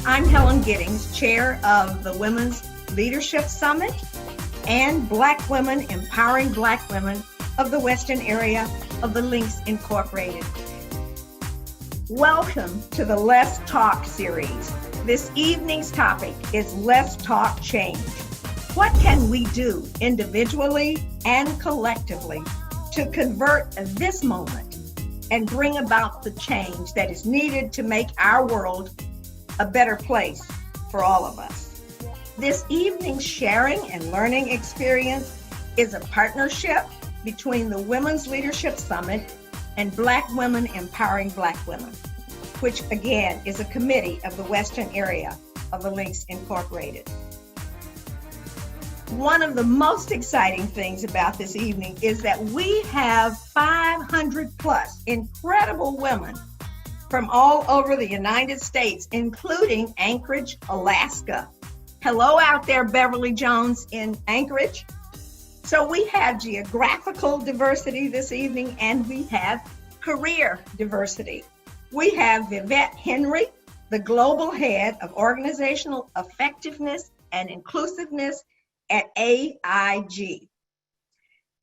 I'm Helen Giddings, chair of the Women's Leadership Summit and Black Women Empowering Black Women of the Western area of the Links Incorporated. Welcome to the Let's Talk series. This evening's topic is Let's Talk Change. What can we do individually and collectively to convert this moment and bring about the change that is needed to make our world a better place for all of us? This evening's sharing and learning experience is a partnership between the Women's Leadership Summit and Black Women Empowering Black Women, which again is a committee of the Western area of the Links Incorporated. One of the most exciting things about this evening is that we have 500 plus incredible women from all over the United States, including Anchorage, Alaska. Hello out there, Beverly Jones in Anchorage. So we have geographical diversity this evening, and we have career diversity. We have Vivette Henry, the global head of organizational effectiveness and inclusiveness at AIG.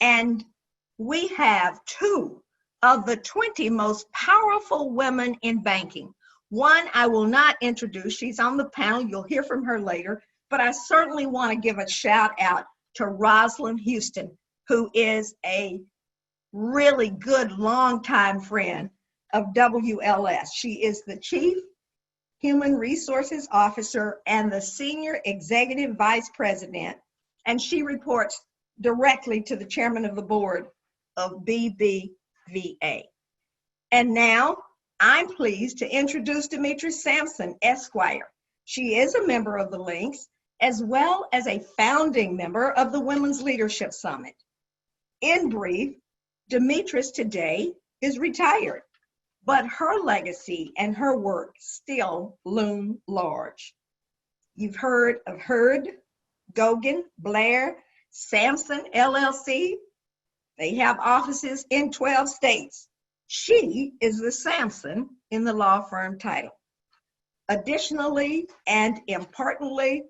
And we have two of the 20 most powerful women in banking. One I will not introduce, she's on the panel, you'll hear from her later, but I certainly want to give a shout out to Rosalind Houston, who is a really good longtime friend of WLS. She is the Chief Human Resources Officer and the Senior Executive Vice President, and she reports directly to the Chairman of the Board of BBVA. And now I'm pleased to introduce Demetrius Sampson, Esquire. She is a member of the Links, as well as a founding member of the Women's Leadership Summit. In brief, Demetrius today is retired, but her legacy and her work still loom large. You've heard of Hurd, Gogan, Blair, Sampson, LLC. They have offices in 12 states. She is the Sampson in the law firm title. Additionally, and importantly,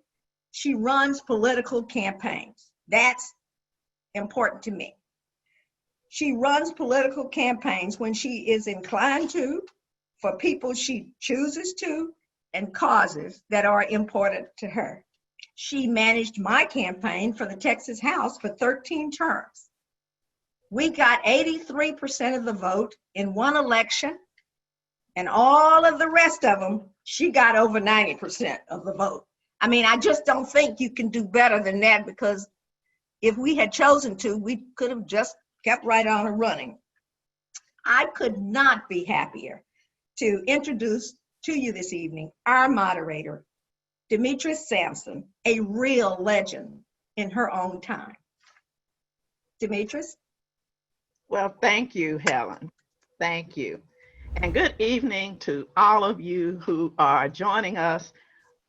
she runs political campaigns. That's important to me. She runs political campaigns when she is inclined to, for people she chooses to, and causes that are important to her. She managed my campaign for the Texas House for 13 terms. We got 83% of the vote in one election, and all of the rest of them, she got over 90% of the vote. I mean, I just don't think you can do better than that, because if we had chosen to, we could have just kept right on running. I could not be happier to introduce to you this evening our moderator, Demetrius Sampson, a real legend in her own time. Demetrius? Well, thank you, Helen. Thank you. And good evening to all of you who are joining us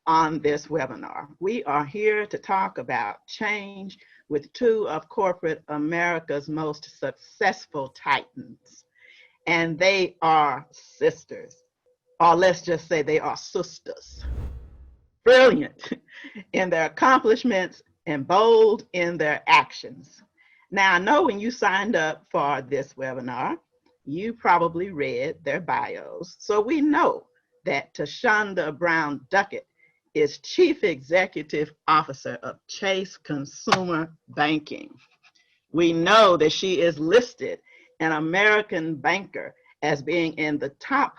on this webinar. We are here to talk about change with two of corporate America's most successful titans. And they are sisters, or let's just say they are sisters. Brilliant in their accomplishments and bold in their actions. Now, I know when you signed up for this webinar, you probably read their bios. So we know that Thasunda Brown Duckett is Chief Executive Officer of Chase Consumer Banking. We know that she is listed an American banker as being in the top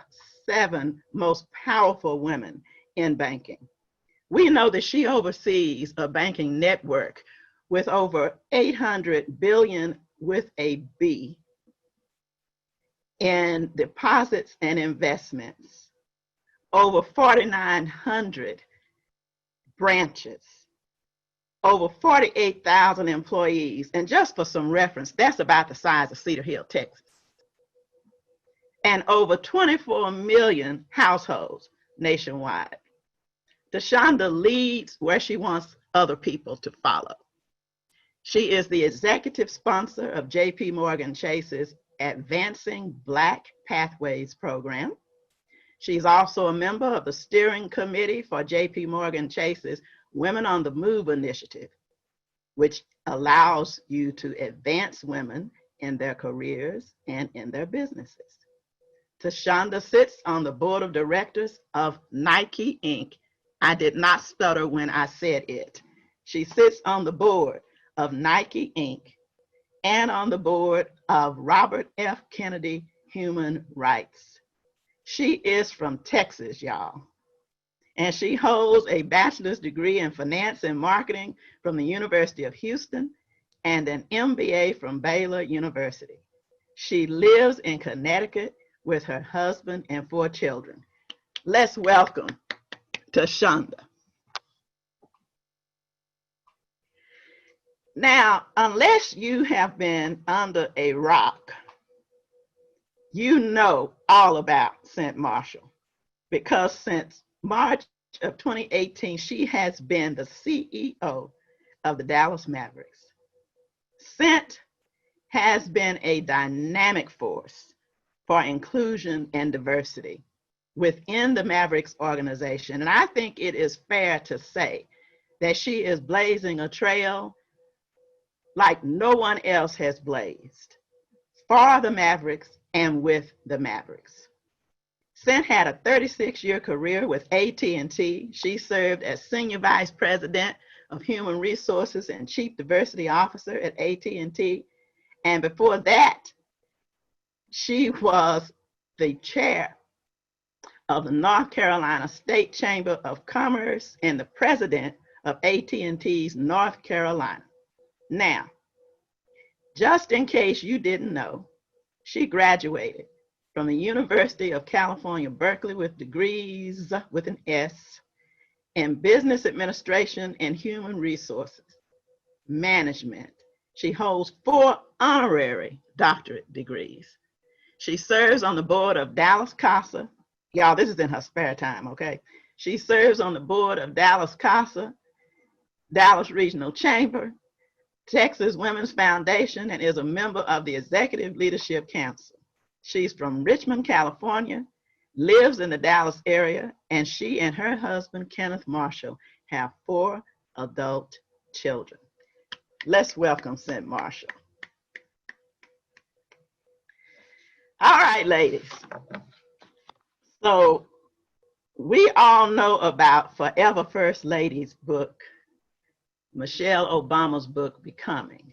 7 most powerful women in banking. We know that she oversees a banking network with over 800 billion with a B in deposits and investments, over 4,900 branches, over 48,000 employees. And just for some reference, that's about the size of Cedar Hill, Texas. And over 24 million households nationwide. Thasunda leads where she wants other people to follow. She is the executive sponsor of JP Morgan Chase's Advancing Black Pathways program. She's also a member of the steering committee for JP Morgan Chase's Women on the Move initiative, which allows you to advance women in their careers and in their businesses. Thasunda sits on the board of directors of Nike Inc. I did not stutter when I said it. She sits on the board of Nike Inc. and on the board of Robert F. Kennedy Human Rights. She is from Texas, y'all. And she holds a bachelor's degree in finance and marketing from the University of Houston and an MBA from Baylor University. She lives in Connecticut with her husband and 4 children. Let's welcome Thasunda. Now, unless you have been under a rock, you know all about Cynt Marshall, because since March of 2018, she has been the CEO of the Dallas Mavericks. Cynt has been a dynamic force for inclusion and diversity within the Mavericks organization. And I think it is fair to say that she is blazing a trail like no one else has blazed for the Mavericks and with the Mavericks. Cynt had a 36-year career with AT&T. She served as Senior Vice President of Human Resources and Chief Diversity Officer at AT&T. And before that, she was the chair of the North Carolina State Chamber of Commerce and the president of AT&T's North Carolina. Now, just in case you didn't know, she graduated from the University of California, Berkeley with degrees with an S in business administration and human resources management. She holds 4 honorary doctorate degrees. She serves on the board of Dallas CASA. Y'all, this is in her spare time, okay? She serves on the board of Dallas CASA, Dallas Regional Chamber, Texas Women's Foundation, and is a member of the Executive Leadership Council. She's from Richmond, California, lives in the Dallas area, and she and her husband, Kenneth Marshall, have 4 adult children. Let's welcome Cynt Marshall. All right, ladies. So we all know about Forever First Lady's book, Michelle Obama's book, Becoming.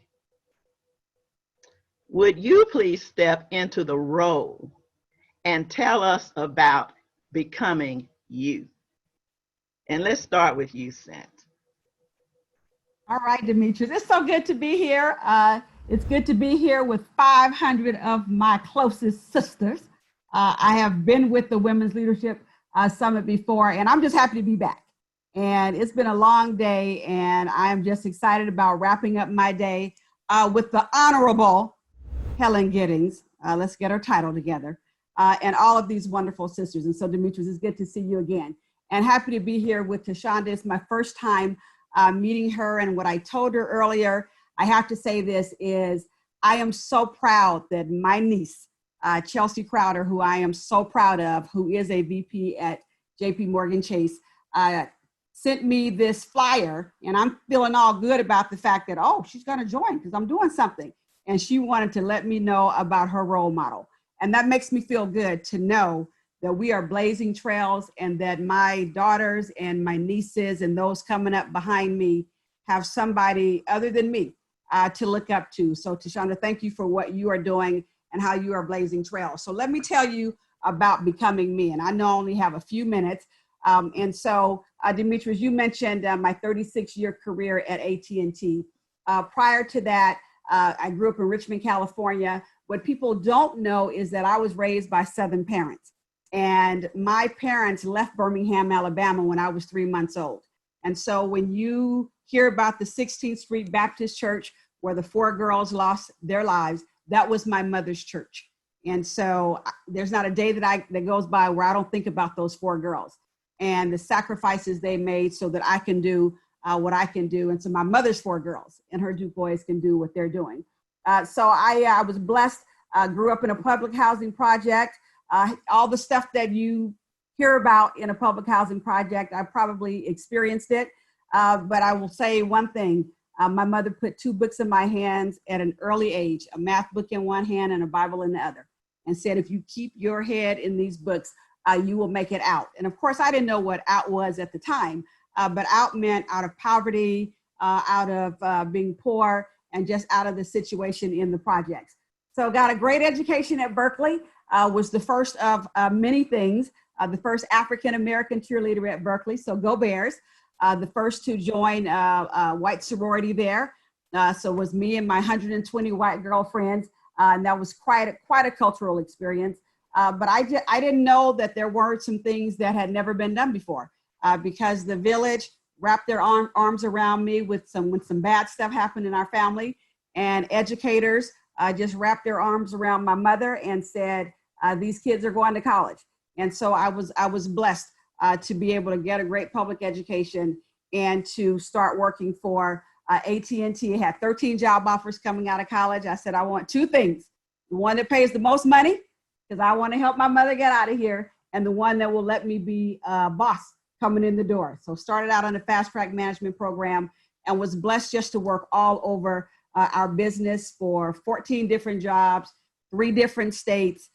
Would you please step into the role and tell us about becoming you? And let's start with you, Cynt. All right, Demetrius, it's so good to be here. It's good to be here with 500 of my closest sisters. I have been with the Women's Leadership Summit before, and I'm just happy to be back. And it's been a long day, and I'm just excited about wrapping up my day with the Honorable Helen Giddings. Let's get her title together. And all of these wonderful sisters. And so, Demetrius, it's good to see you again. And happy to be here with Thasunda. It's my first time meeting her. And what I told her earlier, I have to say this, is I am so proud that my niece, Chelsea Crowder, who I am so proud of, who is a VP at JP Morgan Chase, sent me this flyer, and I'm feeling all good about the fact that, oh, she's going to join because I'm doing something. And she wanted to let me know about her role model. And that makes me feel good to know that we are blazing trails and that my daughters and my nieces and those coming up behind me have somebody other than me to look up to. So Thasunda, thank you for what you are doing and how you are blazing trails. So let me tell you about becoming me. And I know I only have a few minutes. And so Demetrius, you mentioned my 36-year career at AT&T. Prior to that, I grew up in Richmond, California. What people don't know is that I was raised by Southern parents. And my parents left Birmingham, Alabama when I was 3 months old. And so when you hear about the 16th Street Baptist Church, where the 4 girls lost their lives, that was my mother's church. And so there's not a day that goes by where I don't think about those 4 girls and the sacrifices they made so that I can do what I can do. And so my mother's 4 girls and her 2 boys can do what they're doing. So I was blessed, grew up in a public housing project. All the stuff that you hear about in a public housing project. I probably experienced it, but I will say one thing. My mother put 2 books in my hands at an early age, a math book in one hand and a Bible in the other, and said, if you keep your head in these books, you will make it out. And of course, I didn't know what out was at the time, but out meant out of poverty, out of being poor, and just out of the situation in the projects. So got a great education at Berkeley, was the first of many things, the first African-American cheerleader at Berkeley, so go Bears. The first to join white sorority there. So it was me and my 120 white girlfriends, and that was quite a cultural experience. But I didn't know that there were some things that had never been done before, because the village wrapped their arms around me when some bad stuff happened in our family, and educators just wrapped their arms around my mother and said, these kids are going to college. And so I was blessed to be able to get a great public education and to start working for AT&T. I had 13 job offers coming out of college. I said, I want 2 things. The one that pays the most money, because I want to help my mother get out of here, and the one that will let me be a boss coming in the door. So started out on a fast track management program and was blessed just to work all over our business for 14 different jobs, 3 different states.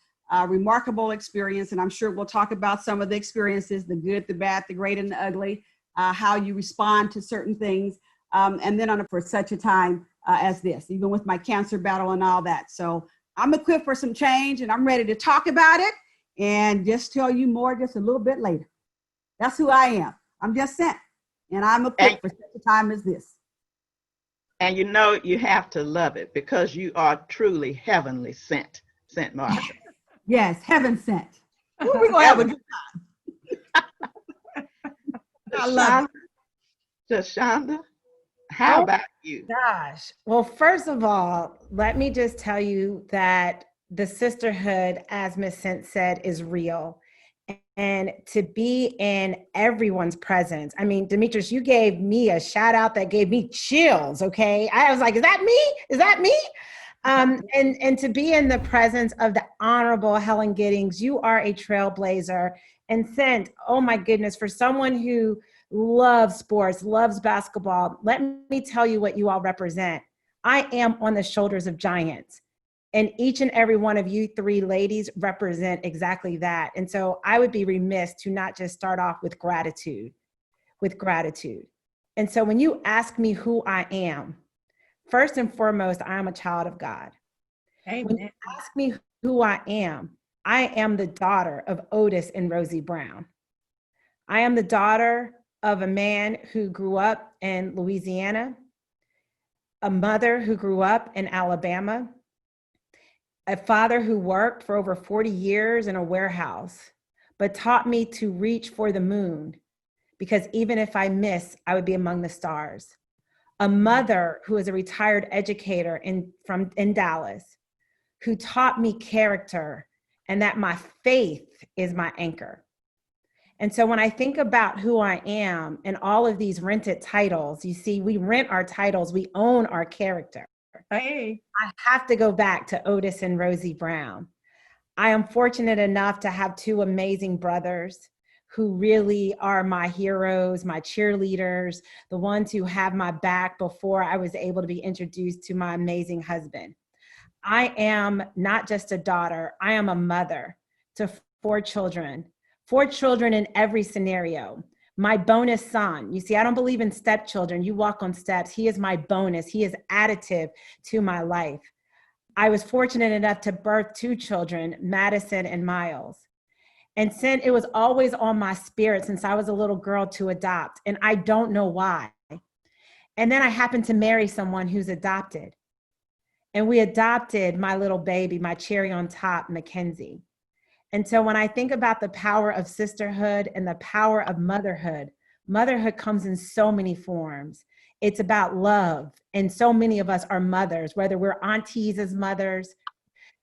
Remarkable experience, and I'm sure we'll talk about some of the experiences, the good, the bad, the great, and the ugly, how you respond to certain things, and then for such a time as this, even with my cancer battle and all that. So I'm equipped for some change, and I'm ready to talk about it and just tell you more just a little bit later. That's who I am. I'm just Cynt, and I'm equipped for such a time as this. And you know you have to love it, because you are truly heavenly sent, Cynt Marshall. Yes, heaven sent. We're gonna have a good time. I love it. Thasunda, how about you? Gosh. Well, first of all, let me just tell you that the sisterhood, as Miss Cynt said, is real. And to be in everyone's presence. I mean, Demetrius, you gave me a shout out that gave me chills, okay? I was like, is that me? Is that me? And to be in the presence of the Honorable Helen Giddings, you are a trailblazer. And Cynt, oh my goodness, for someone who loves sports, loves basketball, let me tell you what you all represent. I am on the shoulders of giants. And each and every one of you 3 ladies represent exactly that. And so I would be remiss to not just start off with gratitude. And so when you ask me who I am, first and foremost, I am a child of God. Amen. When you ask me who I am the daughter of Otis and Rosie Brown. I am the daughter of a man who grew up in Louisiana, a mother who grew up in Alabama, a father who worked for over 40 years in a warehouse, but taught me to reach for the moon, because even if I miss, I would be among the stars. A mother who is a retired educator in Dallas, who taught me character and that my faith is my anchor. And so when I think about who I am and all of these rented titles, you see, we rent our titles, we own our character. Hey. I have to go back to Otis and Rosie Brown. I am fortunate enough to have 2 amazing brothers who really are my heroes, my cheerleaders, the ones who have my back before I was able to be introduced to my amazing husband. I am not just a daughter, I am a mother to 4 children in every scenario. My bonus son, you see, I don't believe in stepchildren. You walk on steps. He is my bonus. He is additive to my life. I was fortunate enough to birth 2 children, Madison and Miles. And Cynt, it was always on my spirit since I was a little girl to adopt, and I don't know why. And then I happened to marry someone who's adopted. And we adopted my little baby, my cherry on top, Mackenzie. And so when I think about the power of sisterhood and the power of motherhood, motherhood comes in so many forms. It's about love. And so many of us are mothers, whether we're aunties as mothers,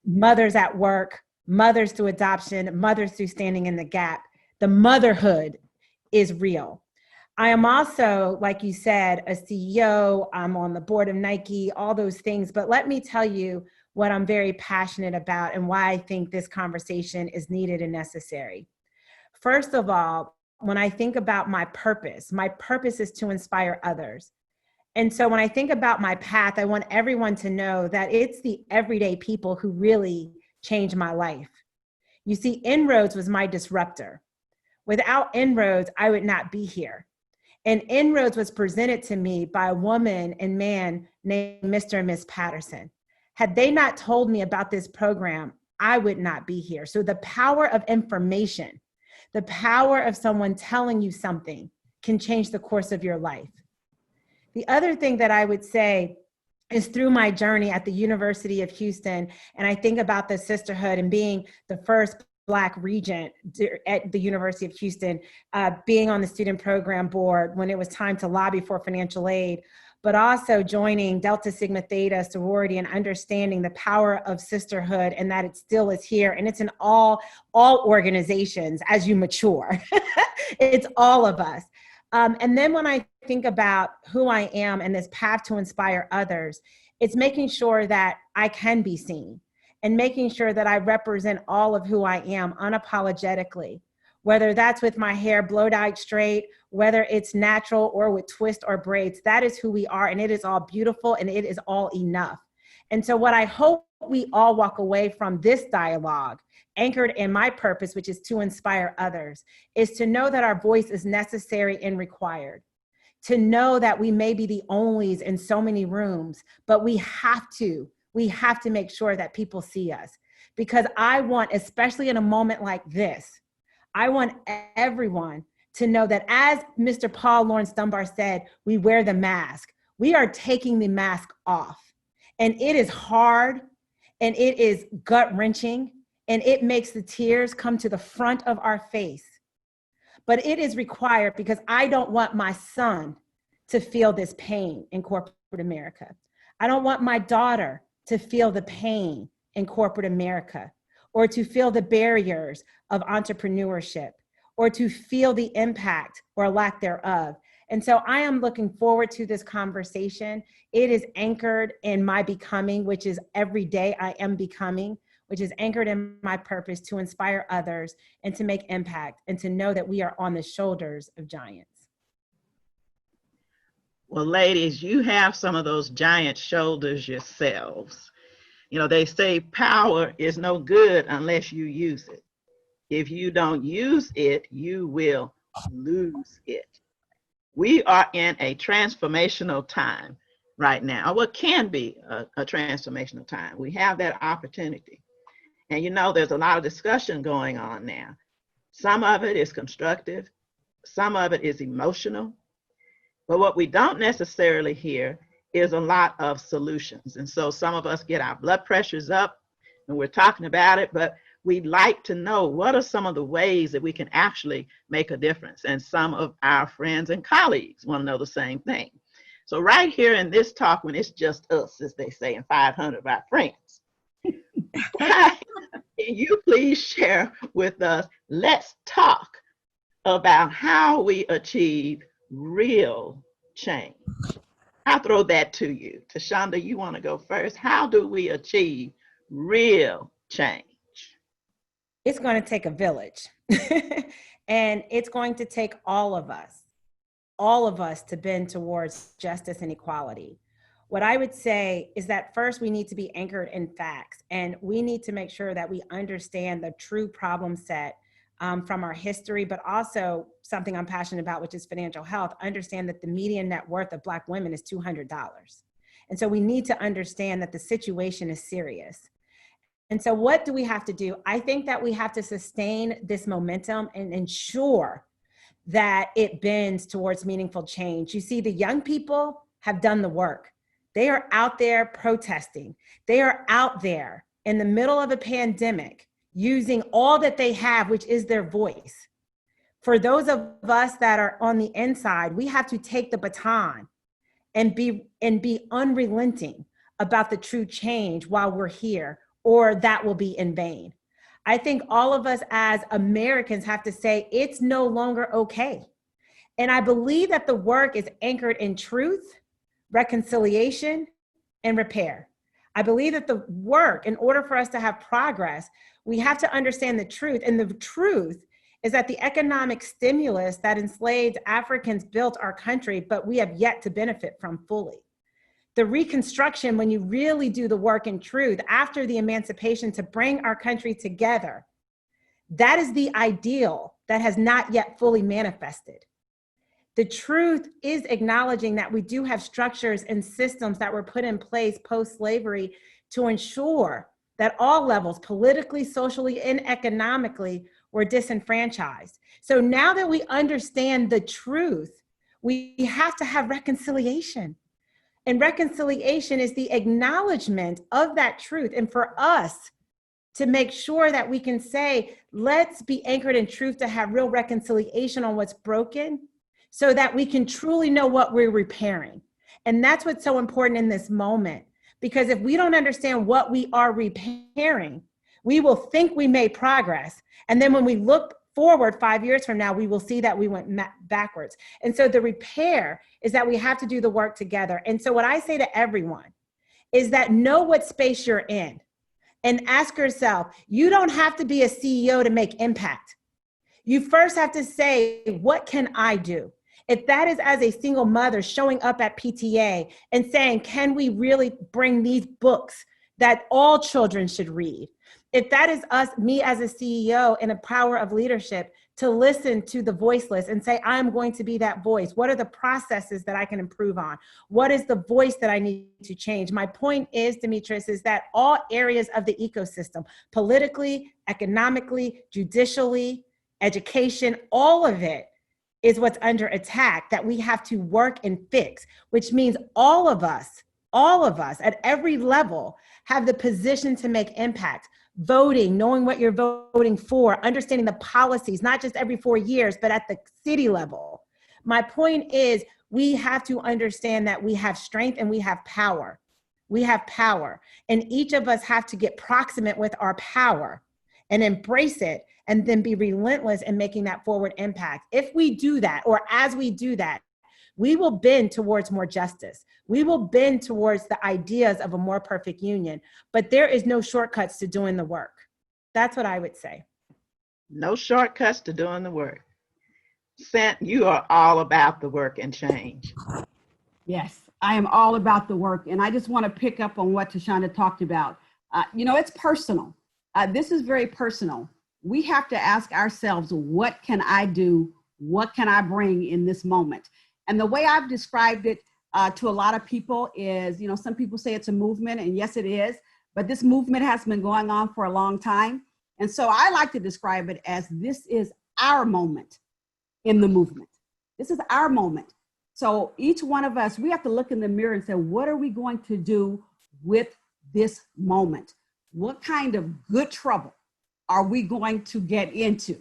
mothers at work, mothers through adoption, mothers through standing in the gap. The motherhood is real. I am also, like you said, a CEO. I'm on the board of Nike, all those things. But let me tell you what I'm very passionate about and why I think this conversation is needed and necessary. First of all, when I think about my purpose is to inspire others. And so when I think about my path, I want everyone to know that it's the everyday people who really changed my life. You see, Inroads was my disruptor. Without Inroads, I would not be here. And Inroads was presented to me by a woman and man named Mr. and Miss Patterson. Had they not told me about this program, I would not be here. So the power of information, the power of someone telling you something can change the course of your life. The other thing that I would say is through my journey at the University of Houston, and I think about the sisterhood and being the first Black regent at the University of Houston, being on the student program board when it was time to lobby for financial aid, but also joining Delta Sigma Theta sorority and understanding the power of sisterhood and that it still is here. And it's in all organizations as you mature. It's all of us. And then when I think about who I am and this path to inspire others, it's making sure that I can be seen and making sure that I represent all of who I am unapologetically, whether that's with my hair blow-dyed straight, whether it's natural or with twists or braids. That is who we are, and it is all beautiful and it is all enough. And so what I hope we all walk away from this dialogue, anchored in my purpose, which is to inspire others, is to know that our voice is necessary and required. To know that we may be the onlys in so many rooms, but we have to make sure that people see us. Because I want, especially in a moment like this, I want everyone to know that as Mr. Paul Lawrence Dunbar said, we wear the mask. We are taking the mask off. And it is hard, and it is gut-wrenching, and it makes the tears come to the front of our face. But it is required because I don't want my son to feel this pain in corporate America. I don't want my daughter to feel the pain in corporate America, or to feel the barriers of entrepreneurship, or to feel the impact or lack thereof. And so I am looking forward to this conversation. It is anchored in my becoming, which is every day I am becoming, which is anchored in my purpose to inspire others and to make impact and to know that we are on the shoulders of giants. Well, ladies, you have some of those giant shoulders yourselves. You know, they say power is no good unless you use it. If you don't use it, you will lose it. We are in a transformational time right now, what can be a transformational time. We have that opportunity. And you know, there's a lot of discussion going on now. Some of it is constructive, some of it is emotional. But what we don't necessarily hear is a lot of solutions. And so some of us get our blood pressures up and we're talking about it, but we'd like to know what are some of the ways that we can actually make a difference. And some of our friends and colleagues want to know the same thing. So right here in this talk, when it's just us, as they say, and 500 of our friends, can you please share with us, let's talk about how we achieve real change. I'll throw that to you. Thasunda, you want to go first? How do we achieve real change? It's going to take a village. And it's going to take all of us to bend towards justice and equality. What I would say is that first we need to be anchored in facts, and we need to make sure that we understand the true problem set from our history, but also something I'm passionate about, which is financial health. Understand that the median net worth of Black women is $200. And so we need to understand that the situation is serious. And so what do we have to do? I think that we have to sustain this momentum and ensure that it bends towards meaningful change. You see, the young people have done the work. They are out there protesting. They are out there in the middle of a pandemic using all that they have, which is their voice. For those of us that are on the inside, we have to take the baton and be unrelenting about the true change while we're here, or that will be in vain. I think all of us as Americans have to say it's no longer okay. And I believe that the work is anchored in truth, reconciliation, and repair. I believe that the work, in order for us to have progress, we have to understand the truth. And the truth is that the economic stimulus that enslaved Africans built our country, but we have yet to benefit from fully. The Reconstruction, when you really do the work in truth after the emancipation to bring our country together, that is the ideal that has not yet fully manifested. The truth is acknowledging that we do have structures and systems that were put in place post-slavery to ensure that all levels, politically, socially, and economically, were disenfranchised. So now that we understand the truth, we have to have reconciliation. And reconciliation is the acknowledgement of that truth. And for us to make sure that we can say, let's be anchored in truth to have real reconciliation on what's broken so that we can truly know what we're repairing. And that's what's so important in this moment. Because if we don't understand what we are repairing, we will think we made progress. And then when we look forward 5 years from now, we will see that we went backwards. And so the repair is that we have to do the work together. And so what I say to everyone is that know what space you're in and ask yourself, you don't have to be a CEO to make impact. You first have to say, what can I do? If that is as a single mother showing up at PTA and saying, can we really bring these books that all children should read? If that is me as a CEO in a power of leadership to listen to the voiceless and say, I'm going to be that voice. What are the processes that I can improve on? What is the voice that I need to change? My point is, Demetrius, is that all areas of the ecosystem, politically, economically, judicially, education, all of it is what's under attack that we have to work and fix, which means all of us at every level have the position to make impact. Voting, knowing what you're voting for, understanding the policies, not just every 4 years, but at the city level. My point is we have to understand that we have strength and we have power. We have power. And each of us have to get proximate with our power and embrace it and then be relentless in making that forward impact. If we do that, or as we do that, we will bend towards more justice. We will bend towards the ideas of a more perfect union, but there is no shortcuts to doing the work. That's what I would say. No shortcuts to doing the work. Cynt, you are all about the work and change. Yes, I am all about the work. And I just want to pick up on what Thasunda talked about. It's personal. This is very personal. We have to ask ourselves, what can I do? What can I bring in this moment? And the way I've described it to a lot of people is, some people say it's a movement, and yes, it is, but this movement has been going on for a long time. And so I like to describe it as this is our moment in the movement. This is our moment. So each one of us, we have to look in the mirror and say, what are we going to do with this moment? What kind of good trouble are we going to get into?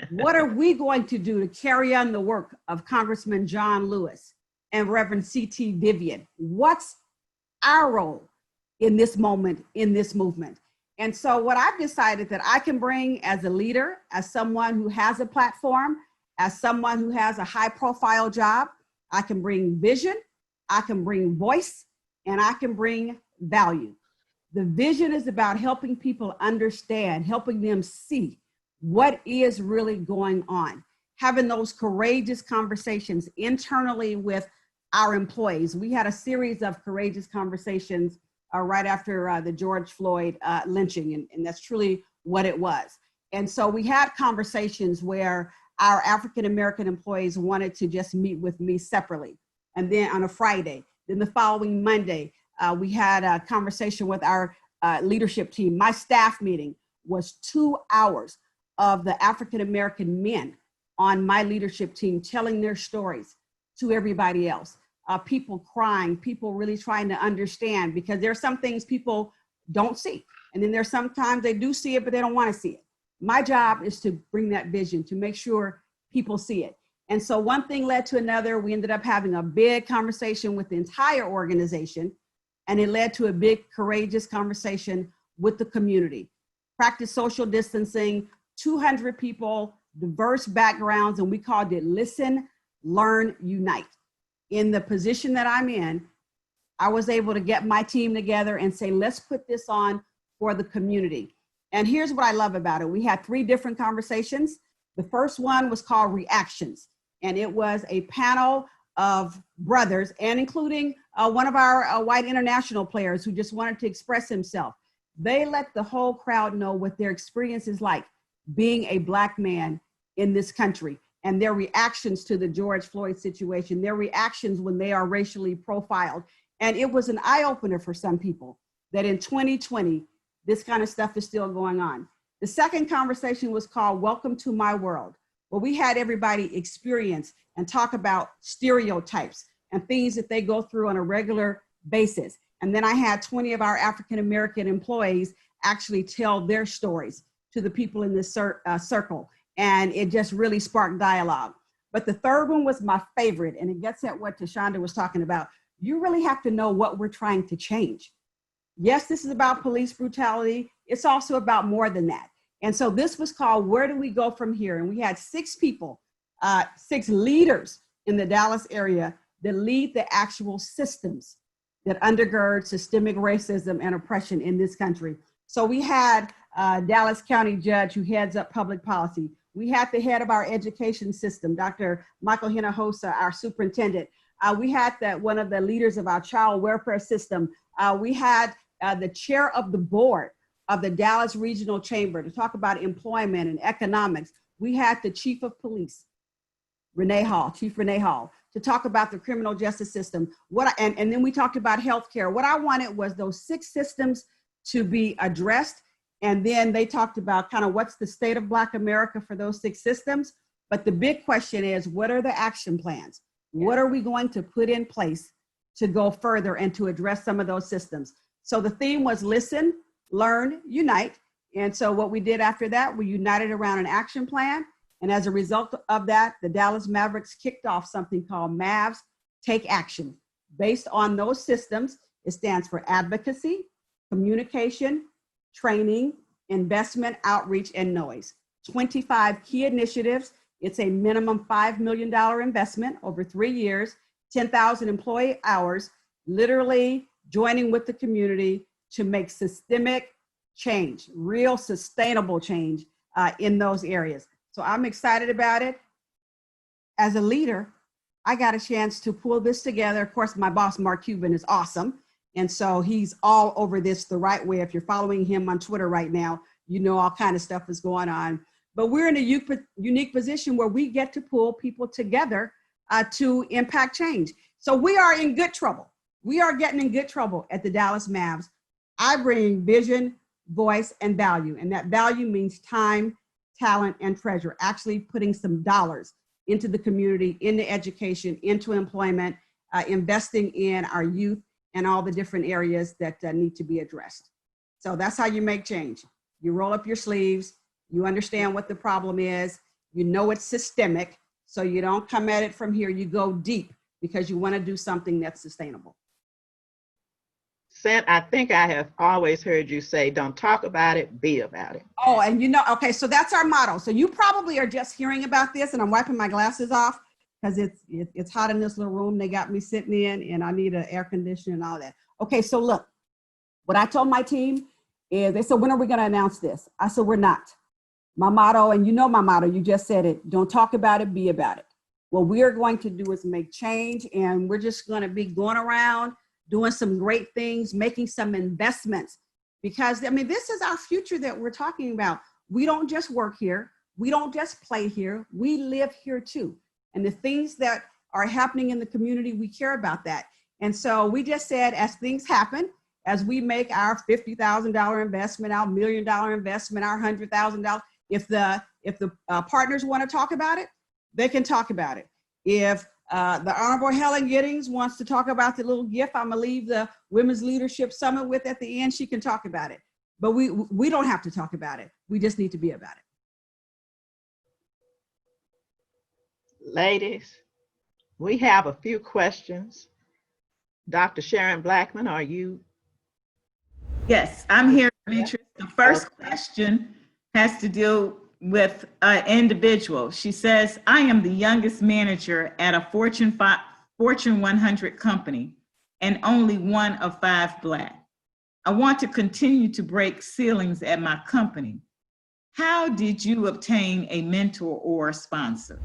What are we going to do to carry on the work of Congressman John Lewis and Reverend C.T. Vivian? What's our role in this moment, in this movement? And so what I've decided that I can bring as a leader, as someone who has a platform, as someone who has a high profile job, I can bring vision, I can bring voice, and I can bring value. The vision is about helping people understand, helping them see what is really going on, having those courageous conversations internally with our employees. We had a series of courageous conversations right after the George Floyd lynching, and that's truly what it was. And so we had conversations where our African-American employees wanted to just meet with me separately. And then on a Friday, then the following Monday, we had a conversation with our leadership team. My staff meeting was 2 hours of the African-American men on my leadership team telling their stories to everybody else. People crying, people really trying to understand, because there are some things people don't see. And then there's sometimes they do see it, but they don't want to see it. My job is to bring that vision, to make sure people see it. And so one thing led to another. We ended up having a big conversation with the entire organization, and it led to a big, courageous conversation with the community. Practice social distancing, 200 people, diverse backgrounds, and we called it Listen, Learn, Unite. In the position that I'm in, I was able to get my team together and say, let's put this on for the community. And here's what I love about it. We had 3 different conversations. The first one was called Reactions, and it was a panel of brothers, and including one of our white international players who just wanted to express himself. They let the whole crowd know what their experience is like being a Black man in this country, and their reactions to the George Floyd situation, their reactions when they are racially profiled. And it was an eye-opener for some people that in 2020, this kind of stuff is still going on. The second conversation was called Welcome to My World, where we had everybody experience and talk about stereotypes and things that they go through on a regular basis. And then I had 20 of our African-American employees actually tell their stories to the people in this circle. And it just really sparked dialogue. But the third one was my favorite, and it gets at what Thasunda was talking about. You really have to know what we're trying to change. Yes, this is about police brutality. It's also about more than that. And so this was called Where Do We Go From Here? And we had 6 people, 6 leaders in the Dallas area that lead the actual systems that undergird systemic racism and oppression in this country. So we had Dallas County Judge who heads up public policy. We had the head of our education system, Dr. Michael Hinojosa, our superintendent. We had one of the leaders of our child welfare system. We had the chair of the board of the Dallas Regional Chamber to talk about employment and economics. We had the chief of police, Chief Renee Hall, to talk about the criminal justice system. And then we talked about healthcare. What I wanted was those 6 systems to be addressed. And then they talked about kind of what's the state of Black America for those 6 systems. But the big question is, what are the action plans? What are we going to put in place to go further and to address some of those systems? So the theme was listen, learn, unite. And so what we did after that, we united around an action plan. And as a result of that, the Dallas Mavericks kicked off something called Mavs Take Action. Based on those systems, it stands for advocacy, communication, training, investment, outreach, and noise. 25 key initiatives. It's a minimum $5 million investment over 3 years, 10,000 employee hours, literally joining with the community to make systemic change, real sustainable change in those areas. So I'm excited about it. As a leader, I got a chance to pull this together. Of course, my boss, Mark Cuban, is awesome. And so he's all over this the right way. If you're following him on Twitter right now, you know all kind of stuff is going on. But we're in a unique position where we get to pull people together to impact change. So we are in good trouble. We are getting in good trouble at the Dallas Mavs. I bring vision, voice, and value. And that value means time, talent, and treasure, actually putting some dollars into the community, into education, into employment, investing in our youth and all the different areas that need to be addressed. So that's how you make change. You roll up your sleeves, you understand what the problem is, you know it's systemic, so you don't come at it from here, you go deep because you want to do something that's sustainable. Cynt, I think I have always heard you say, don't talk about it, be about it. Oh, and you know, okay, so that's our motto. So you probably are just hearing about this, and I'm wiping my glasses off because it's hot in this little room they got me sitting in, and I need an air conditioner and all that. Okay, so look, what I told my team is, they said, when are we going to announce this? I said, we're not. My motto, and you know my motto, you just said it, don't talk about it, be about it. What we are going to do is make change, and we're just going to be going around doing some great things, making some investments, because I mean, this is our future that we're talking about. We don't just work here. We don't just play here. We live here too. And the things that are happening in the community, we care about that. And so we just said, as things happen, as we make our $50,000 investment, our $1 million investment, our $100,000, if the partners want to talk about it, they can talk about it. If the Honorable Helen Giddings wants to talk about the little gift I'm gonna leave the Women's Leadership Summit with at the end, she can talk about it. But we don't have to talk about it. We just need to be about it. Ladies, we have a few questions. Dr. Sharon Blackman, are you? Yes, I'm here, Demetrius. The first question has to do with an individual. She says, I am the youngest manager at a Fortune 100 company and only one of 5 Black. I want to continue to break ceilings at my company. How did you obtain a mentor or a sponsor?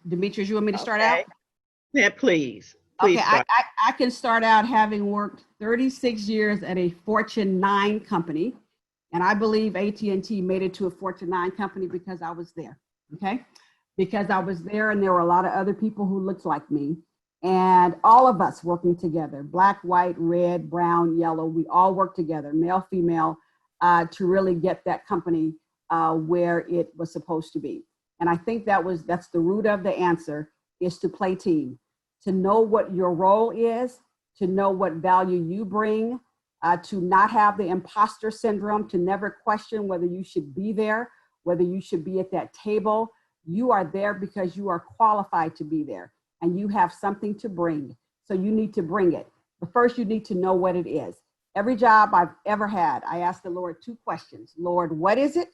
Demetrius, you want me to start out? Yeah, please. Please Okay, start. I can start out having worked 36 years at a Fortune 9 company. And I believe AT&T made it to a Fortune 9 company because I was there, okay? Because I was there and there were a lot of other people who looked like me. And all of us working together, black, white, red, brown, yellow, we all worked together, male, female, to really get that company where it was supposed to be. And I think that's the root of the answer, is to play team, to know what your role is, to know what value you bring, to not have the imposter syndrome, to never question whether you should be there, whether you should be at that table. You are there because you are qualified to be there and you have something to bring. So you need to bring it. But first you need to know what it is. Every job I've ever had, I asked the Lord 2 questions. Lord, what is it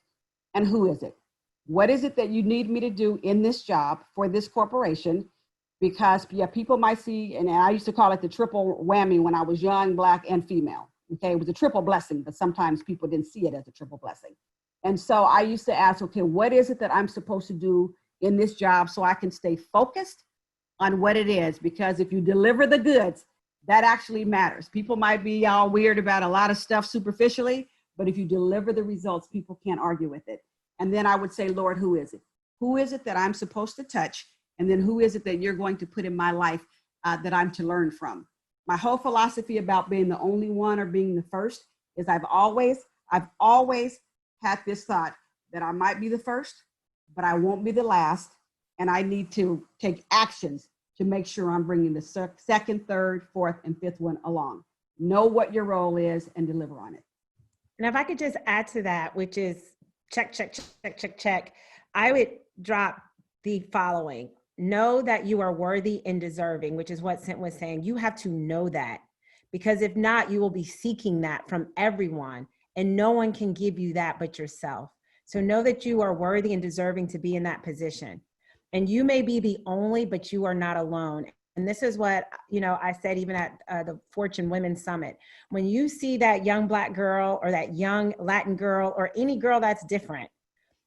and who is it? What is it that you need me to do in this job for this corporation? Because people might see, and I used to call it the triple whammy when I was young, black, and female. Okay, it was a triple blessing, but sometimes people didn't see it as a triple blessing. And so I used to ask, okay, what is it that I'm supposed to do in this job so I can stay focused on what it is? Because if you deliver the goods, that actually matters. People might be all weird about a lot of stuff superficially, but if you deliver the results, people can't argue with it. And then I would say, Lord, who is it? Who is it that I'm supposed to touch? And then who is it that you're going to put in my life that I'm to learn from? My whole philosophy about being the only one or being the first is I've always had this thought that I might be the first, but I won't be the last. And I need to take actions to make sure I'm bringing the second, third, fourth, and fifth one along. Know what your role is and deliver on it. And if I could just add to that, which is check, I would drop the following. Know that you are worthy and deserving, which is what Cynt was saying. You have to know that, because if not, you will be seeking that from everyone, and no one can give you that but yourself. So know that you are worthy and deserving to be in that position. And you may be the only, but you are not alone. And this is what, I said even at the Fortune Women's Summit. When you see that young Black girl or that young Latin girl or any girl that's different,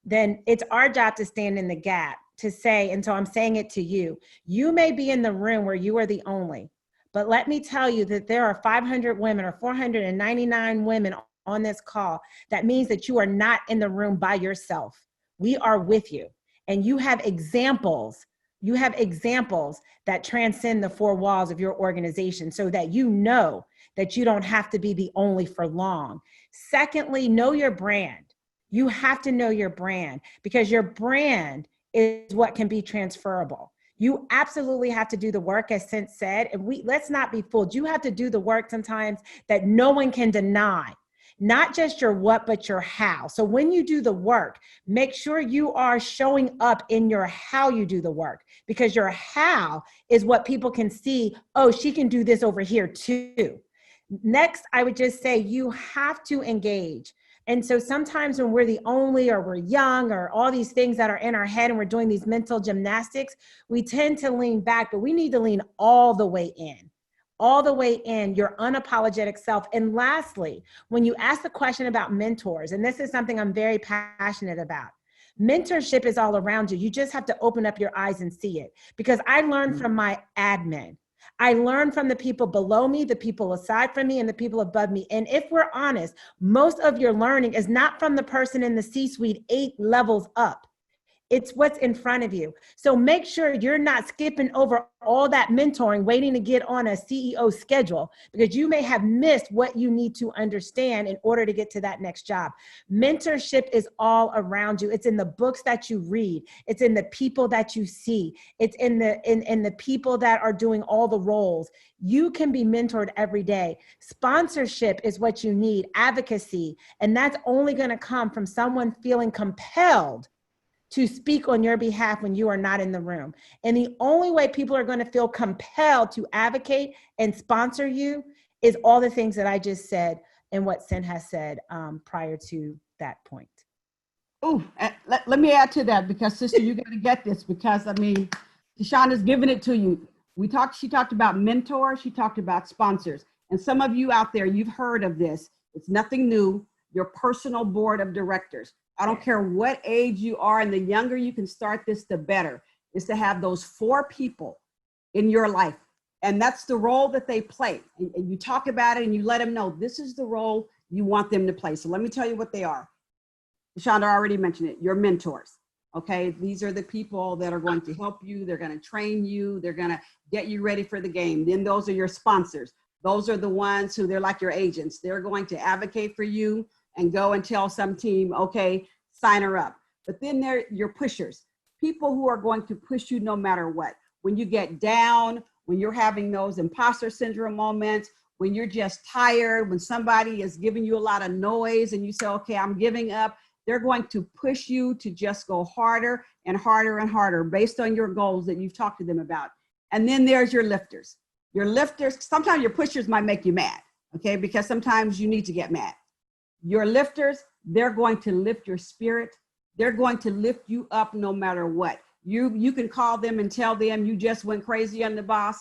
then it's our job to stand in the gap to say, and so I'm saying it to you, you may be in the room where you are the only, but let me tell you that there are 500 women or 499 women on this call. That means that you are not in the room by yourself. We are with you, and you have examples that transcend the 4 walls of your organization, so that you know that you don't have to be the only for long. Secondly, know your brand. You have to know your brand, because your brand is what can be transferable. You absolutely have to do the work, as Cynt said, and let's not be fooled. You have to do the work sometimes that no one can deny. Not just your what, but your how. So when you do the work, make sure you are showing up in your how you do the work, because your how is what people can see. Oh, she can do this over here too. Next, I would just say you have to engage. And so sometimes when we're the only, or we're young, or all these things that are in our head and we're doing these mental gymnastics, we tend to lean back, but we need to lean all the way in. All the way in, your unapologetic self. And lastly, when you ask the question about mentors, and this is something I'm very passionate about, mentorship is all around you. You just have to open up your eyes and see it. Because I learned from my admin. I learned from the people below me, the people aside from me, and the people above me. And if we're honest, most of your learning is not from the person in the C-suite 8 levels up. It's what's in front of you. So make sure you're not skipping over all that mentoring, waiting to get on a CEO schedule, because you may have missed what you need to understand in order to get to that next job. Mentorship is all around you. It's in the books that you read. It's in the people that you see. It's in the people that are doing all the roles. You can be mentored every day. Sponsorship is what you need, advocacy, and that's only going to come from someone feeling compelled to speak on your behalf when you are not in the room. And the only way people are going to feel compelled to advocate and sponsor you is all the things that I just said and what Cynt has said prior to that point. Oh, let me add to that, because sister, you got to get this, because Tashonda's giving it to you. She talked about mentors, she talked about sponsors. And some of you out there, you've heard of this. It's nothing new. your personal board of directors. I don't care what age you are, and the younger you can start this, the better, is to have those 4 people in your life. And that's the role that they play. And you talk about it and you let them know this is the role you want them to play. So let me tell you what they are. Thasunda already mentioned it, your mentors. Okay, these are the people that are going to help you. They're going to train you. They're going to get you ready for the game. Then those are your sponsors. Those are the ones who they're like your agents. They're going to advocate for you and go and tell some team, okay, sign her up. But then they're your pushers, people who are going to push you no matter what. When you get down, when you're having those imposter syndrome moments, when you're just tired, when somebody is giving you a lot of noise and you say, okay, I'm giving up, they're going to push you to just go harder and harder and harder based on your goals that you've talked to them about. And then there's your lifters. Your lifters, sometimes your pushers might make you mad, okay? Because sometimes you need to get mad. Your lifters, they're going to lift your spirit. They're going to lift you up no matter what. You can call them and tell them you just went crazy on the boss,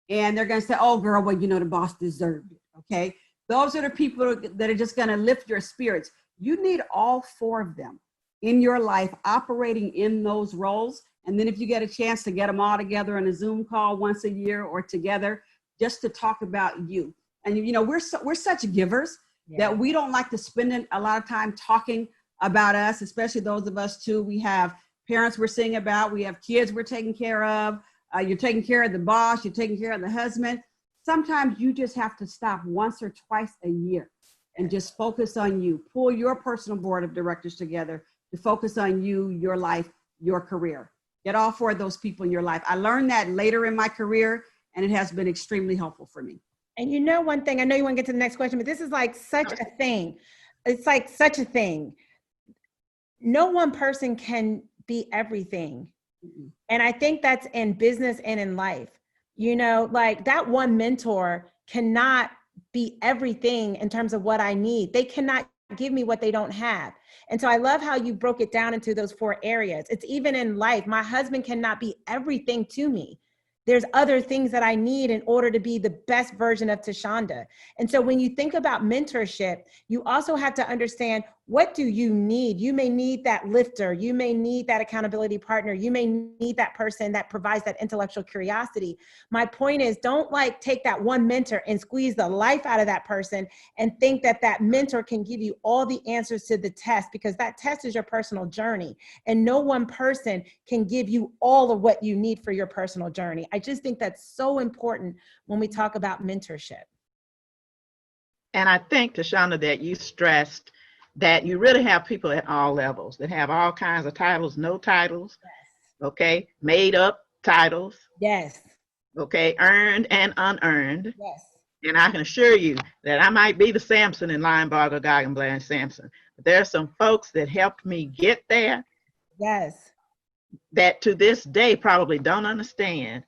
and they're going to say, oh girl, well, you know, the boss deserved it, okay? Those are the people that are just going to lift your spirits. You need all 4 of them in your life operating in those roles. And then if you get a chance to get them all together on a Zoom call once a year or together, just to talk about you. And you know, we're such givers that we don't like to spend a lot of time talking about us, especially those of us too. We have parents we're seeing about, we have kids we're taking care of. You're taking care of the boss, you're taking care of the husband. Sometimes you just have to stop once or twice a year and just focus on you. Pull your personal board of directors together to focus on you, your life, your career. Get all 4 of those people in your life. I learned that later in my career, and it has been extremely helpful for me. And you know, one thing, I know you want to get to the next question, but this is like such a thing. It's like such a thing. No one person can be everything. Mm-hmm. And I think that's in business and in life. You know, like that one mentor cannot be everything in terms of what I need. They cannot give me what they don't have. And so I love how you broke it down into those 4 areas. It's even in life. My husband cannot be everything to me. There's other things that I need in order to be the best version of Thasunda. And so when you think about mentorship, you also have to understand, what do you need? You may need that lifter. You may need that accountability partner. You may need that person that provides that intellectual curiosity. My point is, don't like take that one mentor and squeeze the life out of that person and think that that mentor can give you all the answers to the test, because that test is your personal journey. And no one person can give you all of what you need for your personal journey. I just think that's so important when we talk about mentorship. And I think, Thasunda, that you stressed that you really have people at all levels that have all kinds of titles, no titles, yes. Okay, made up titles, yes, okay, earned and unearned, yes. And I can assure you that I might be the Samson in Linebarger, Goggenblatt, and Sampson, but there are some folks that helped me get there, yes, that to this day probably don't understand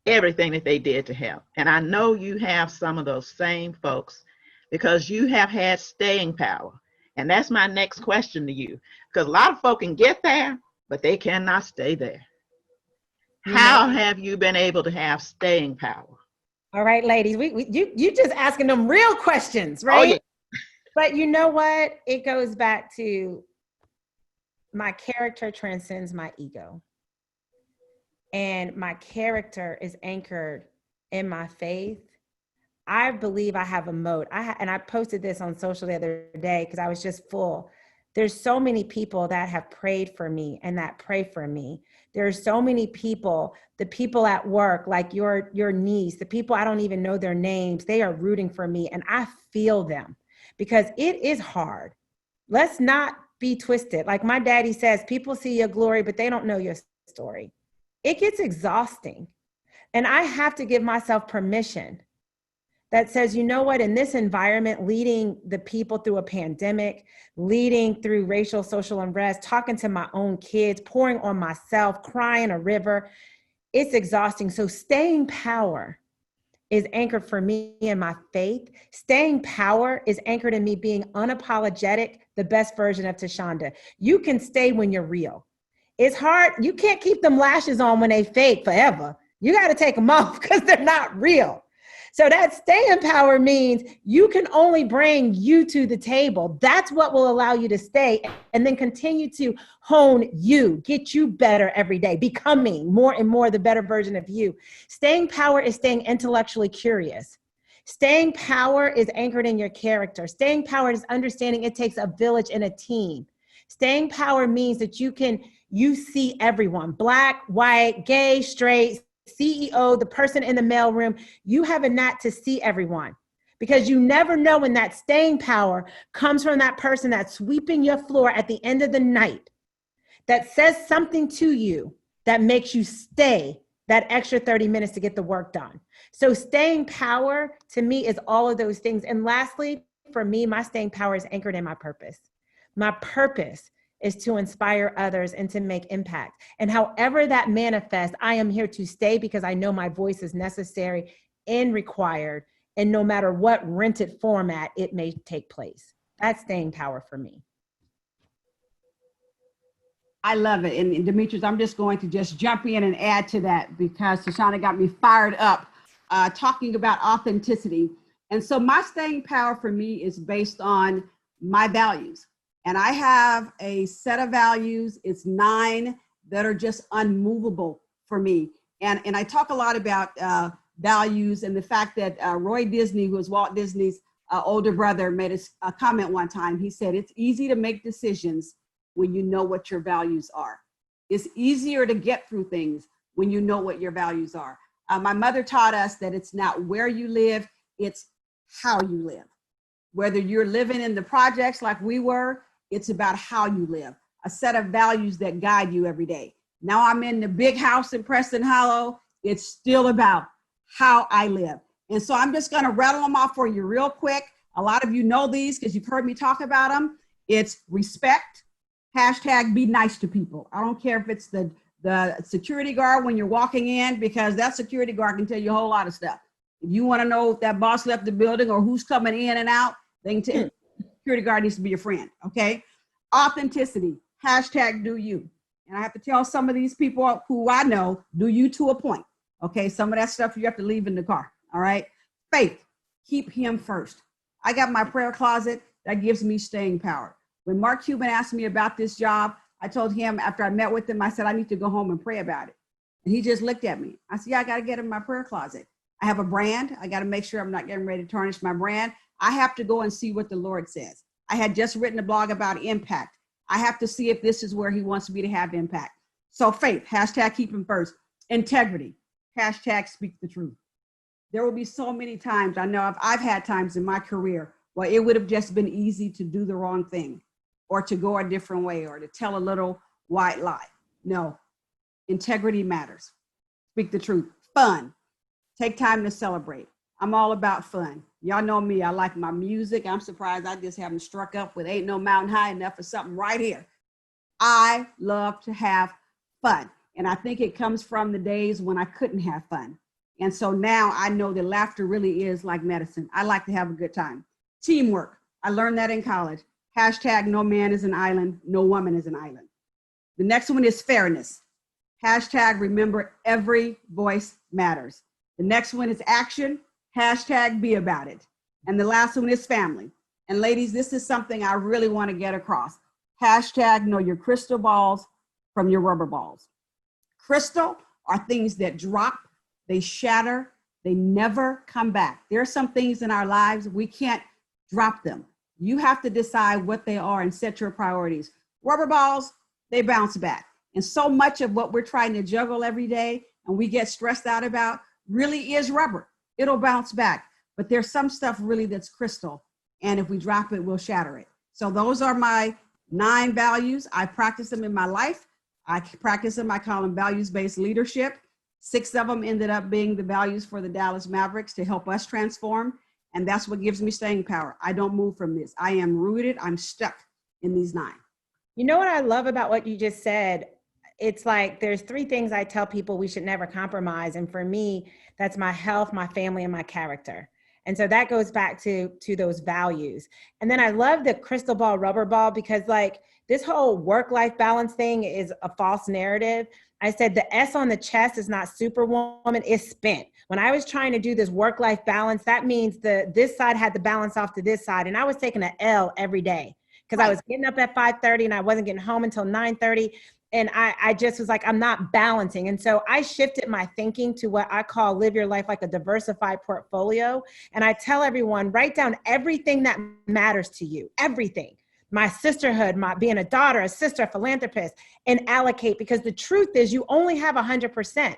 everything that they did to help. And I know you have some of those same folks because you have had staying power. And that's my next question to you, because a lot of folk can get there, but they cannot stay there. How have you been able to have staying power? All right, ladies, you just asking them real questions, right? Oh, yeah. But you know what? It goes back to my character transcends my ego. And my character is anchored in my faith. I believe I have a moat. And I posted this on social the other day because I was just full. There's so many people that have prayed for me and that pray for me. There's so many people, the people at work, like your niece, the people I don't even know their names, they are rooting for me, and I feel them because it is hard. Let's not be twisted. Like my daddy says, people see your glory, but they don't know your story. It gets exhausting. And I have to give myself permission that says, you know what, in this environment, leading the people through a pandemic, leading through racial, social unrest, talking to my own kids, pouring on myself, crying a river, it's exhausting. So staying power is anchored for me in my faith. Staying power is anchored in me being unapologetic, the best version of Thasunda. You can stay when you're real. It's hard. You can't keep them lashes on when they fake forever. You got to take them off because they're not real. So that staying power means you can only bring you to the table. That's what will allow you to stay and then continue to hone you, get you better every day, becoming more and more the better version of you. Staying power is staying intellectually curious. Staying power is anchored in your character. Staying power is understanding it takes a village and a team. Staying power means that you see everyone, Black, white, gay, straight, CEO, the person in the mailroom. You have a knack to see everyone because you never know when that staying power comes from that person that's sweeping your floor at the end of the night, that says something to you that makes you stay that extra 30 minutes to get the work done. So staying power to me is all of those things. And lastly, for me, my staying power is anchored in my purpose. My purpose is to inspire others and to make impact. And however that manifests, I am here to stay because I know my voice is necessary and required. And no matter what rented format it may take place. That's staying power for me. I love it. And Demetrius, I'm just going to just jump in and add to that because Thasunda got me fired up talking about authenticity. And so my staying power for me is based on my values. And I have a set of values. It's 9 that are just unmovable for me. And I talk a lot about values and the fact that Roy Disney, who was Walt Disney's older brother, made a comment one time. He said, it's easy to make decisions when you know what your values are. It's easier to get through things when you know what your values are. My mother taught us that it's not where you live, it's how you live. Whether you're living in the projects like we were, it's about how you live, a set of values that guide you every day. Now I'm in the big house in Preston Hollow. It's still about how I live. And so I'm just gonna rattle them off for you real quick. A lot of you know these because you've heard me talk about them. It's respect, hashtag be nice to people. I don't care if it's the security guard when you're walking in, because that security guard can tell you a whole lot of stuff. If you wanna know if that boss left the building or who's coming in and out, they can tell you. Security guard needs to be your friend, okay? Authenticity, hashtag do you. And I have to tell some of these people who I know, do you to a point, okay? Some of that stuff you have to leave in the car, all right? Faith, keep him first. I got my prayer closet that gives me staying power. When Mark Cuban asked me about this job, I told him after I met with him, I said, I need to go home and pray about it. And he just looked at me. I said, yeah, I got to get in my prayer closet. I have a brand. I got to make sure I'm not getting ready to tarnish my brand. I have to go and see what the Lord says. I had just written a blog about impact. I have to see if this is where he wants me to have impact. So faith, hashtag keep him first. Integrity, hashtag speak the truth. There will be so many times, I know I've had times in my career where it would have just been easy to do the wrong thing or to go a different way or to tell a little white lie. No, integrity matters. Speak the truth. Fun, take time to celebrate. I'm all about fun. Y'all know me, I like my music. I'm surprised I just haven't struck up with Ain't No Mountain High Enough for something right here. I love to have fun. And I think it comes from the days when I couldn't have fun. And so now I know that laughter really is like medicine. I like to have a good time. Teamwork, I learned that in college. Hashtag no man is an island, no woman is an island. The next one is fairness. Hashtag remember every voice matters. The next one is action. Hashtag be about it. And the last one is family. And ladies, this is something I really want to get across. Hashtag know your crystal balls from your rubber balls. Crystal are things that drop, they shatter, they never come back. There are some things in our lives, we can't drop them. You have to decide what they are and set your priorities. Rubber balls, they bounce back. And so much of what we're trying to juggle every day and we get stressed out about really is rubber. It'll bounce back, but there's some stuff really that's crystal. And if we drop it, we'll shatter it. So those are my 9 values. I practice them in my life. I practice them, I call them values-based leadership. 6 of them ended up being the values for the Dallas Mavericks to help us transform. And that's what gives me staying power. I don't move from this. I am rooted, I'm stuck in these 9. You know what I love about what you just said? It's like there's 3 things I tell people we should never compromise. And for me, that's my health, my family, and my character. And so that goes back to those values. And then I love the crystal ball, rubber ball, because like this whole work-life balance thing is a false narrative. I said, the S on the chest is not superwoman, it's spent. When I was trying to do this work-life balance, that means this side had to balance off to this side. And I was taking an L every day because I was getting up at 5:30 and I wasn't getting home until 9:30. And I just was like, I'm not balancing. And so I shifted my thinking to what I call live your life like a diversified portfolio. And I tell everyone, write down everything that matters to you, everything. My sisterhood, my being a daughter, a sister, a philanthropist, and allocate, because the truth is you only have 100%.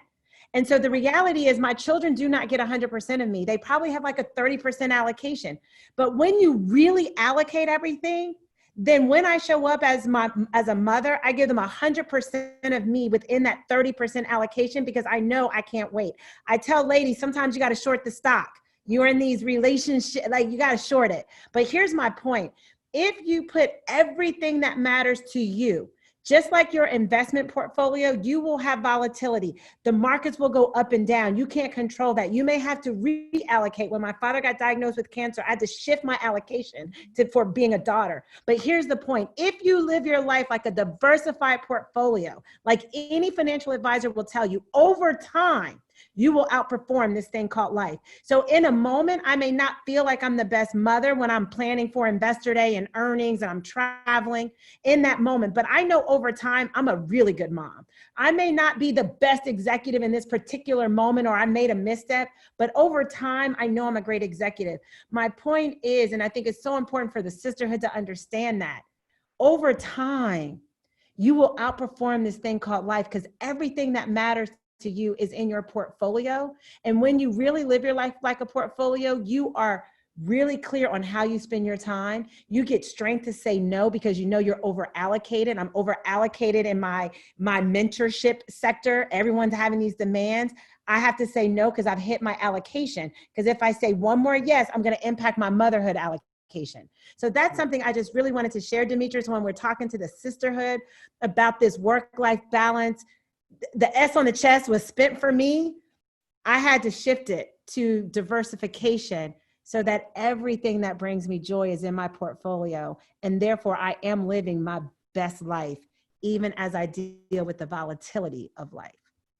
And so the reality is my children do not get 100% of me. They probably have like a 30% allocation. But when you really allocate everything, then when I show up as a mother, I give them 100% of me within that 30% allocation, because I know I can't wait. I tell ladies, sometimes you got to short the stock. You're in these relationships, like you got to short it. But here's my point. If you put everything that matters to you, just like your investment portfolio, you will have volatility. The markets will go up and down. You can't control that. You may have to reallocate. When my father got diagnosed with cancer, I had to shift my allocation for being a daughter. But here's the point. If you live your life like a diversified portfolio, like any financial advisor will tell you, over time, you will outperform this thing called life. So in a moment, I may not feel like I'm the best mother when I'm planning for investor day and earnings and I'm traveling in that moment. But I know over time, I'm a really good mom. I may not be the best executive in this particular moment, or I made a misstep, but over time, I know I'm a great executive. My point is, and I think it's so important for the sisterhood to understand that, over time, you will outperform this thing called life, because everything that matters to you is in your portfolio. And when you really live your life like a portfolio, you are really clear on how you spend your time. You get strength to say no because you know you're over allocated. I'm over allocated in my mentorship sector. Everyone's having these demands. I have to say no because I've hit my allocation. Because if I say one more yes, I'm going to impact my motherhood allocation. So that's something I just really wanted to share, Demetrius, when we're talking to the sisterhood about this work-life balance. The S on the chest was spent for me. I had to shift it to diversification so that everything that brings me joy is in my portfolio. And therefore, I am living my best life, even as I deal with the volatility of life.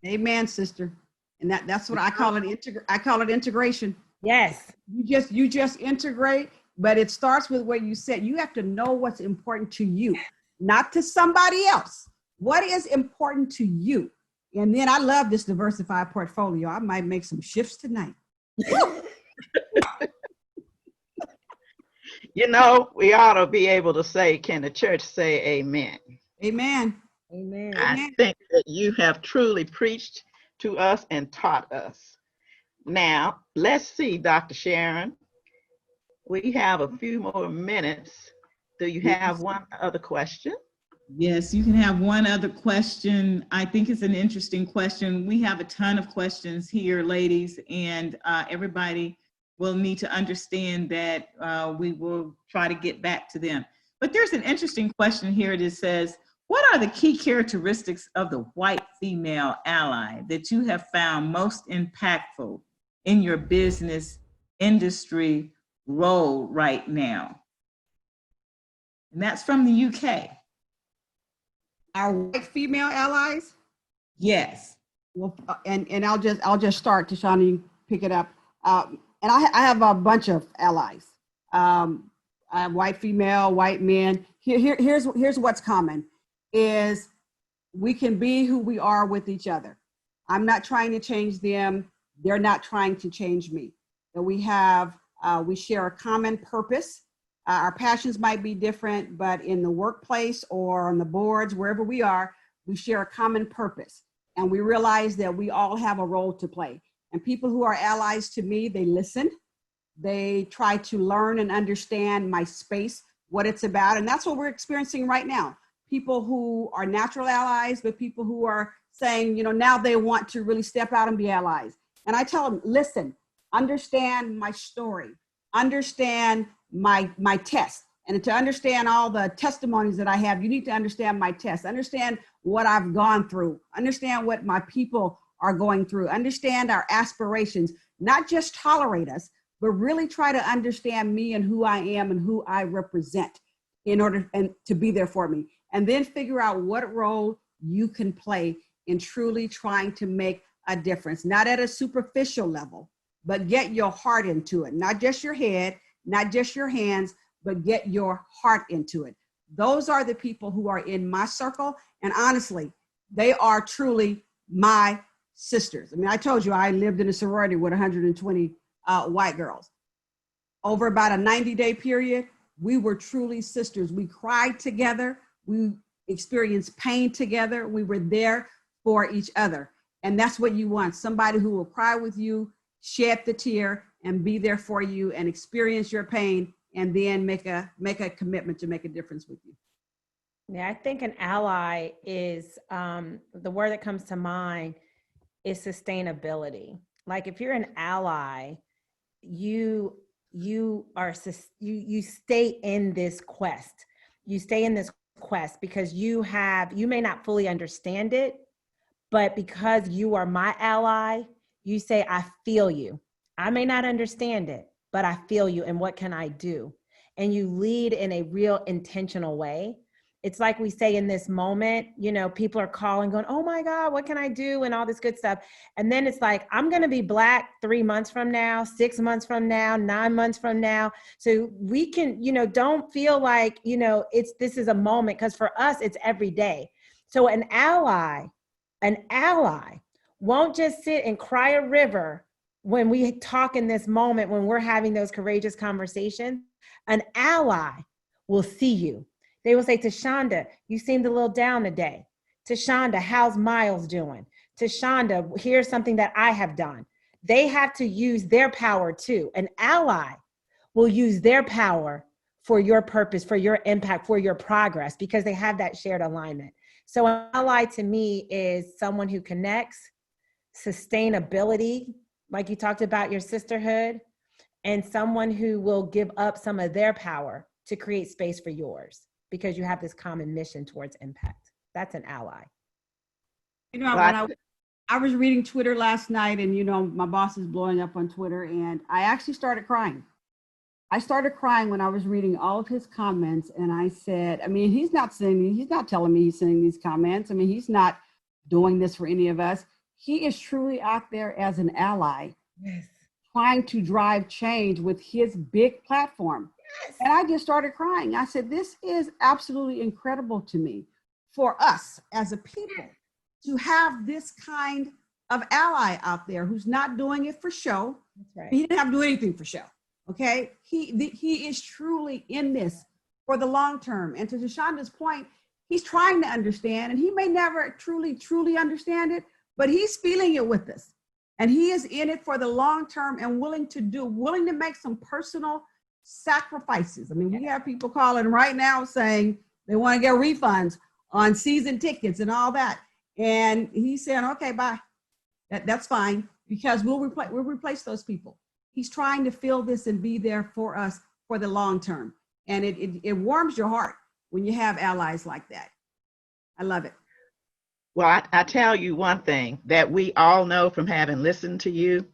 Amen, sister. And that's what I call it. I call it integration. Yes. You just integrate, but it starts with what you said. You have to know what's important to you, not to somebody else. What is important to you? And then I love this diversified portfolio. I might make some shifts tonight. You know, we ought to be able to say, can the church say amen? Amen. Amen. I think that you have truly preached to us and taught us. Now, let's see, Dr. Sharon. We have a few more minutes. Do you have one other question? Yes, you can have one other question. I think it's an interesting question. We have a ton of questions here, ladies, and everybody will need to understand that we will try to get back to them. But there's an interesting question here that says, what are the key characteristics of the white female ally that you have found most impactful in your business industry role right now? And that's from the UK. Our white female allies? Yes. Well, and I'll just start, Tashana, you pick it up. And I have a bunch of allies. I have white female, white men. Here's what's common is we can be who we are with each other. I'm not trying to change them. They're not trying to change me. So we share a common purpose. Our passions might be different, but in the workplace or on the boards, wherever we are, we share a common purpose. And we realize that we all have a role to play. And people who are allies to me, they listen. They try to learn and understand my space, what it's about. And that's what we're experiencing right now. People who are natural allies, but people who are saying, now they want to really step out and be allies. And I tell them, listen, understand my story, understand my test. And to understand all the testimonies that I have, you need to understand my test, understand what I've gone through, understand what my people are going through, understand our aspirations, not just tolerate us, but really try to understand me and who I am and who I represent in order and to be there for me. And then figure out what role you can play in truly trying to make a difference, not at a superficial level, but get your heart into it, not just your head, not just your hands, but get your heart into it. Those are the people who are in my circle. And honestly, they are truly my sisters. I mean, I told you I lived in a sorority with 120 white girls. Over about a 90-day period, we were truly sisters. We cried together. We experienced pain together. We were there for each other. And that's what you want. Somebody who will cry with you, shed the tear, and be there for you and experience your pain, and then make a commitment to make a difference with you. Yeah, I think an ally is, the word that comes to mind is sustainability. Like if you're an ally, you stay in this quest. You stay in this quest because you may not fully understand it, but because you are my ally, you say, I feel you. I may not understand it, but I feel you. And what can I do? And you lead in a real intentional way. It's like we say in this moment, you know, people are calling going, oh my God, what can I do? And all this good stuff. And then it's like, I'm going to be Black 3 months from now, 6 months from now, 9 months from now. So we can, you know, don't feel like, you know, this is a moment, because for us, it's every day. So an ally won't just sit and cry a river when we talk in this moment, when we're having those courageous conversations. An ally will see you. They will say, Thasunda, you seemed a little down today. Thasunda, how's Miles doing? Thasunda, here's something that I have done. They have to use their power too. An ally will use their power for your purpose, for your impact, for your progress, because they have that shared alignment. So an ally to me is someone who connects, sustainability, like you talked about your sisterhood, and someone who will give up some of their power to create space for yours, because you have this common mission towards impact. That's an ally. You know, when I was reading Twitter last night, and, you know, my boss is blowing up on Twitter, and I actually started crying. I started crying when I was reading all of his comments, and I said, I mean, he's not telling me he's sending these comments. I mean, he's not doing this for any of us. He is truly out there as an ally, yes, trying to drive change with his big platform. Yes. And I just started crying. I said, this is absolutely incredible to me, for us as a people to have this kind of ally out there who's not doing it for show. That's right. He didn't have to do anything for show. Okay. He is truly in this for the long term. And to Thasunda's point, he's trying to understand, and he may never truly understand it, but he's feeling it with us. And he is in it for the long term and willing to make some personal sacrifices. I mean, we have people calling right now saying they want to get refunds on season tickets and all that. And he's saying, okay, bye. That's fine, because we'll replace those people. He's trying to feel this and be there for us for the long term. And it warms your heart when you have allies like that. I love it. Well, I tell you one thing that we all know from having listened to you.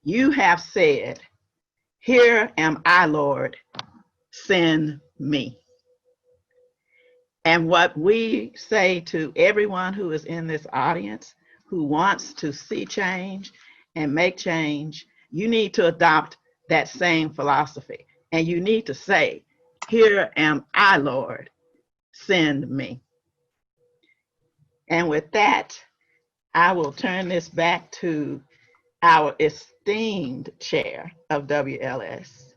You have said, here am I, Lord, send me. And what we say to everyone who is in this audience who wants to see change and make change, you need to adopt that same philosophy. And you need to say, here am I, Lord, send me. And with that, I will turn this back to our esteemed chair of WLS,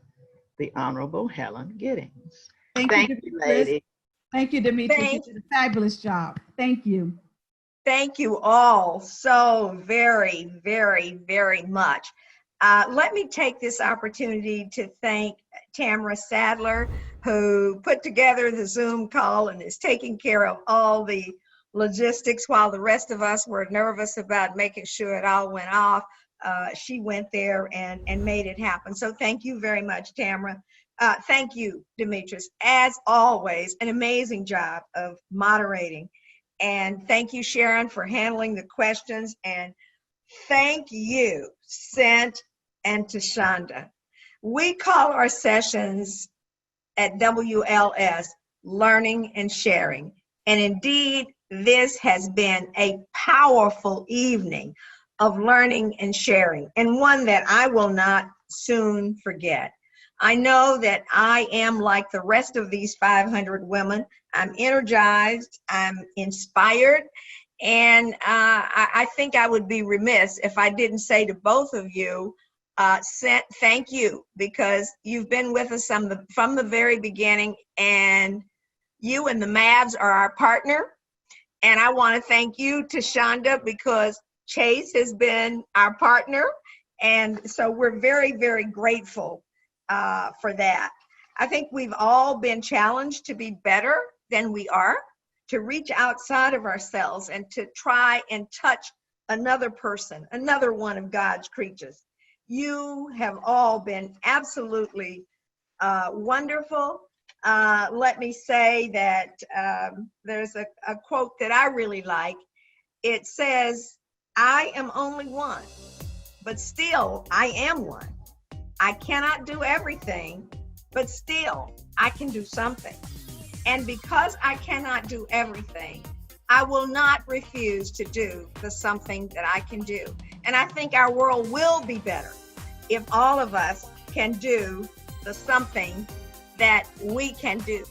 the Honorable Helen Giddings. Thank you, lady. Thank you, Demetrius. You did a fabulous job. Thank you. Thank you all so very, very, very much. Let me take this opportunity to thank Tamara Sadler, who put together the Zoom call and is taking care of all the logistics while the rest of us were nervous about making sure it all went off. She went there and made it happen. So thank you very much, Tamara. Thank you, Demetrius. As always, an amazing job of moderating. And thank you, Sharon, for handling the questions. And thank you, Cynt and Thasunda. We call our sessions at WLS Learning and Sharing. And indeed, this has been a powerful evening of learning and sharing, and one that I will not soon forget. I know that I am like the rest of these 500 women. I'm energized, I'm inspired, and I think I would be remiss if I didn't say to both of you, Cynt, thank you, because you've been with us from the very beginning, and you and the Mavs are our partner. And I want to thank you, Thasunda, because Chase has been our partner. And so we're very, very grateful for that. I think we've all been challenged to be better than we are, to reach outside of ourselves and to try and touch another person, another one of God's creatures. You have all been absolutely wonderful. Let me say that there's a quote that I really like. It says, "I am only one, but still I am one. I cannot do everything, but still I can do something. And because I cannot do everything, I will not refuse to do the something that I can do." And I think our world will be better if all of us can do the something that we can do.